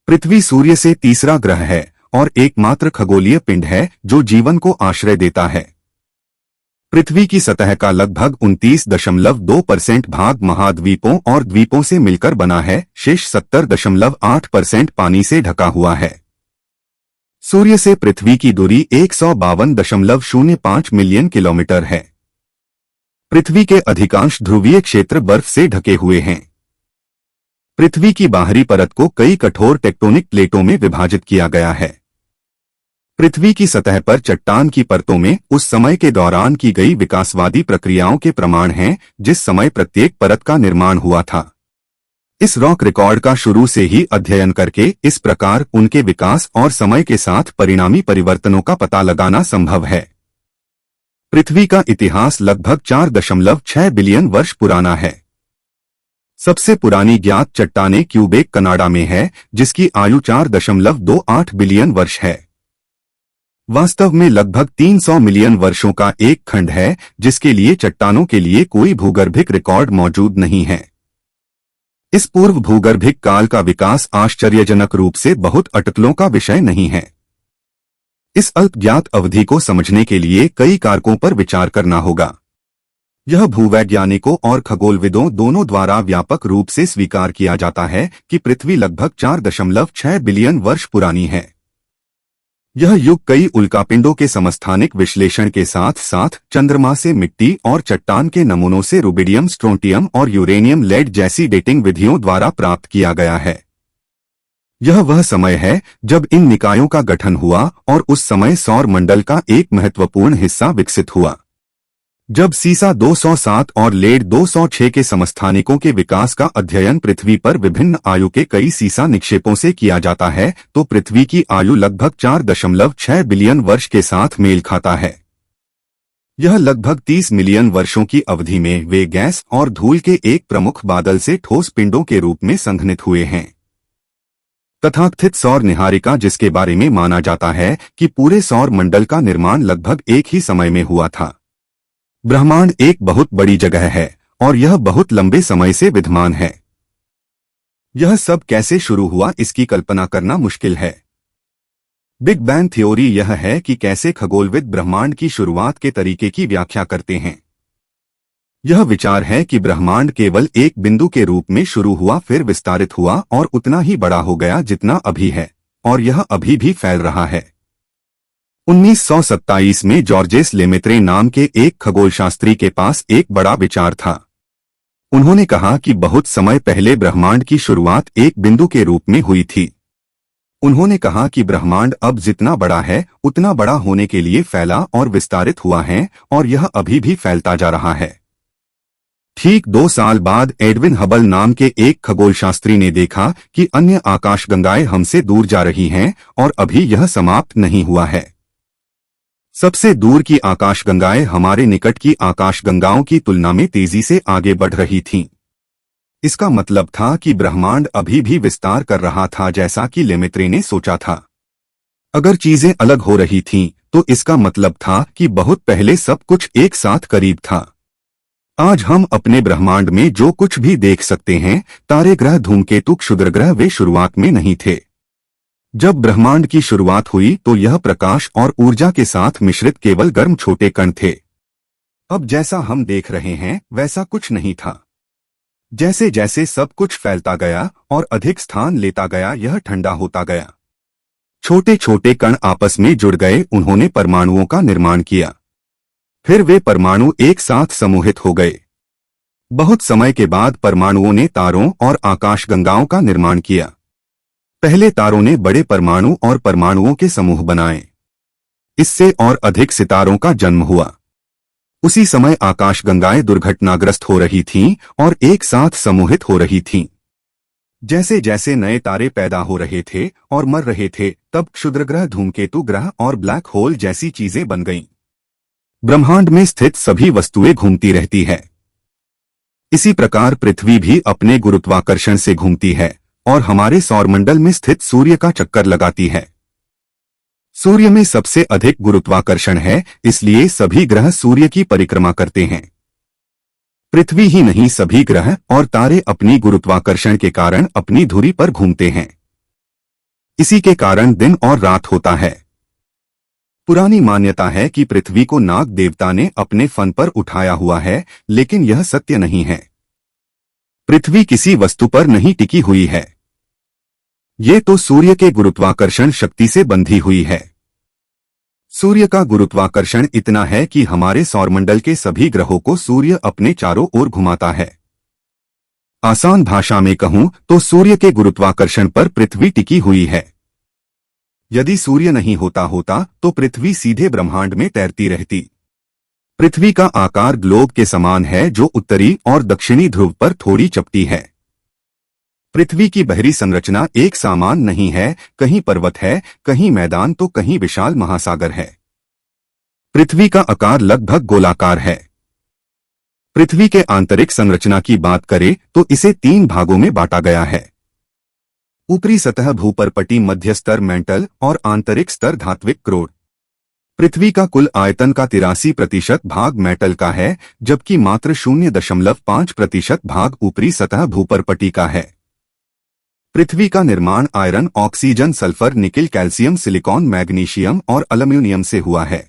पृथ्वी सूर्य से तीसरा ग्रह है और एकमात्र खगोलीय पिंड है जो जीवन को आश्रय देता है। पृथ्वी की सतह का लगभग 29.2% भाग महाद्वीपों और द्वीपों से मिलकर बना है, शेष 70.8% पानी से ढका हुआ है। सूर्य से पृथ्वी की दूरी 152.05 मिलियन किलोमीटर है। पृथ्वी के अधिकांश ध्रुवीय क्षेत्र बर्फ से ढके हुए हैं। पृथ्वी की बाहरी परत को कई कठोर टेक्टोनिक प्लेटों में विभाजित किया गया है। पृथ्वी की सतह पर चट्टान की परतों में उस समय के दौरान की गई विकासवादी प्रक्रियाओं के प्रमाण हैं जिस समय प्रत्येक परत का निर्माण हुआ था। इस रॉक रिकॉर्ड का शुरू से ही अध्ययन करके इस प्रकार उनके विकास और समय के साथ परिणामी परिवर्तनों का पता लगाना संभव है। पृथ्वी का इतिहास लगभग 4.6 बिलियन वर्ष पुराना है। सबसे पुरानी ज्ञात चट्टानें क्यूबेक कनाडा में है, जिसकी आयु 4.28 बिलियन वर्ष है। वास्तव में लगभग 300 मिलियन वर्षों का एक खंड है जिसके लिए चट्टानों के लिए कोई भूगर्भिक रिकॉर्ड मौजूद नहीं है। इस पूर्व भूगर्भिक काल का विकास आश्चर्यजनक रूप से बहुत अटकलों का विषय नहीं है। इस अल्पज्ञात अवधि को समझने के लिए कई कारकों पर विचार करना होगा। यह भूवैज्ञानिकों और खगोलविदों दोनों द्वारा व्यापक रूप से स्वीकार किया जाता है कि पृथ्वी लगभग 4.6 बिलियन वर्ष पुरानी है। यह युग कई उल्कापिंडों के समस्थानिक विश्लेषण के साथ साथ चंद्रमा से मिट्टी और चट्टान के नमूनों से रुबिडियम, स्ट्रोंटियम और यूरेनियम लेड जैसी डेटिंग विधियों द्वारा प्राप्त किया गया है। यह वह समय है जब इन निकायों का गठन हुआ और उस समय सौर मंडल का एक महत्वपूर्ण हिस्सा विकसित हुआ। जब सीसा 207 और लेड 206 के समस्थानिकों के विकास का अध्ययन पृथ्वी पर विभिन्न आयु के कई सीसा निक्षेपों से किया जाता है तो पृथ्वी की आयु लगभग 4.6 बिलियन वर्ष के साथ मेल खाता है। यह लगभग 30 मिलियन वर्षों की अवधि में वे गैस और धूल के एक प्रमुख बादल से ठोस पिंडों के रूप में संघनित हुए हैं। तथाकथित सौर निहारिका, जिसके बारे में माना जाता है कि पूरे सौर मंडल का निर्माण लगभग एक ही समय में हुआ था। ब्रह्मांड एक बहुत बड़ी जगह है और यह बहुत लंबे समय से विद्यमान है। यह सब कैसे शुरू हुआ इसकी कल्पना करना मुश्किल है। बिग बैंग थ्योरी यह है कि कैसे खगोलविद ब्रह्मांड की शुरुआत के तरीके की व्याख्या करते हैं। यह विचार है कि ब्रह्मांड केवल एक बिंदु के रूप में शुरू हुआ, फिर विस्तारित हुआ और उतना ही बड़ा हो गया जितना अभी है, और यह अभी भी फैल रहा है। 1927 में जॉर्जेस लेमेत्रे नाम के एक खगोलशास्त्री के पास एक बड़ा विचार था। उन्होंने कहा कि बहुत समय पहले ब्रह्मांड की शुरुआत एक बिंदु के रूप में हुई थी। उन्होंने कहा कि ब्रह्मांड अब जितना बड़ा है उतना बड़ा होने के लिए फैला और विस्तारित हुआ है और यह अभी भी फैलता जा रहा है। ठीक 2 साल बाद एडविन हबल नाम के एक खगोलशास्त्री ने देखा कि अन्य आकाशगंगाएं हमसे दूर जा रही हैं और अभी यह समाप्त नहीं हुआ है। सबसे दूर की आकाशगंगाएं हमारे निकट की आकाशगंगाओं की तुलना में तेजी से आगे बढ़ रही थीं। इसका मतलब था कि ब्रह्मांड अभी भी विस्तार कर रहा था, जैसा कि लेमेत्रे ने सोचा था। अगर चीजें अलग हो रही थीं, तो इसका मतलब था कि बहुत पहले सब कुछ एक साथ करीब था। आज हम अपने ब्रह्मांड में जो कुछ भी देख सकते हैं, तारे, ग्रह, धूमकेतु, क्षुद्रग्रह, वे शुरुआत में नहीं थे। जब ब्रह्मांड की शुरुआत हुई तो यह प्रकाश और ऊर्जा के साथ मिश्रित केवल गर्म छोटे कण थे। अब जैसा हम देख रहे हैं वैसा कुछ नहीं था। जैसे जैसे सब कुछ फैलता गया और अधिक स्थान लेता गया, यह ठंडा होता गया। छोटे छोटे कण आपस में जुड़ गए, उन्होंने परमाणुओं का निर्माण किया। फिर वे परमाणु एक साथ समूहित हो गए। बहुत समय के बाद परमाणुओं ने तारों और आकाशगंगाओं का निर्माण किया। पहले तारों ने बड़े परमाणु और परमाणुओं के समूह बनाए। इससे और अधिक सितारों का जन्म हुआ। उसी समय आकाशगंगाएं दुर्घटनाग्रस्त हो रही थीं और एक साथ समूहित हो रही थीं। जैसे जैसे नए तारे पैदा हो रहे थे और मर रहे थे, तब क्षुद्रग्रह, धूमकेतु ग्रह और ब्लैक होल जैसी चीजें बन गईं। ब्रह्मांड में स्थित सभी वस्तुएं घूमती रहती है। इसी प्रकार पृथ्वी भी अपने गुरुत्वाकर्षण से घूमती है और हमारे सौरमंडल में स्थित सूर्य का चक्कर लगाती है। सूर्य में सबसे अधिक गुरुत्वाकर्षण है, इसलिए सभी ग्रह सूर्य की परिक्रमा करते हैं। पृथ्वी ही नहीं, सभी ग्रह और तारे अपनी गुरुत्वाकर्षण के कारण अपनी धुरी पर घूमते हैं। इसी के कारण दिन और रात होता है। पुरानी मान्यता है कि पृथ्वी को नाग देवता ने अपने फन पर उठाया हुआ है, लेकिन यह सत्य नहीं है। पृथ्वी किसी वस्तु पर नहीं टिकी हुई है। ये तो सूर्य के गुरुत्वाकर्षण शक्ति से बंधी हुई है। सूर्य का गुरुत्वाकर्षण इतना है कि हमारे सौरमंडल के सभी ग्रहों को सूर्य अपने चारों ओर घुमाता है। आसान भाषा में कहूं तो सूर्य के गुरुत्वाकर्षण पर पृथ्वी टिकी हुई है। यदि सूर्य नहीं होता तो पृथ्वी सीधे ब्रह्मांड में तैरती रहती। पृथ्वी का आकार ग्लोब के समान है, जो उत्तरी और दक्षिणी ध्रुव पर थोड़ी चपटी है। पृथ्वी की बाहरी संरचना एक समान नहीं है, कहीं पर्वत है, कहीं मैदान तो कहीं विशाल महासागर है। पृथ्वी का आकार लगभग गोलाकार है। पृथ्वी के आंतरिक संरचना की बात करें तो इसे 3 भागों में बांटा गया है। ऊपरी सतह भूपर्पटी, मध्य स्तर मेंटल और आंतरिक स्तर धात्विक क्रोड। पृथ्वी का कुल आयतन का 83% भाग मेटल का है, जबकि मात्र 0.5% भाग ऊपरी सतह भूपर्पटी का है। पृथ्वी का निर्माण iron, oxygen, sulphur, nickel, calcium, silicon, magnesium और एल्यूमिनियम से हुआ है।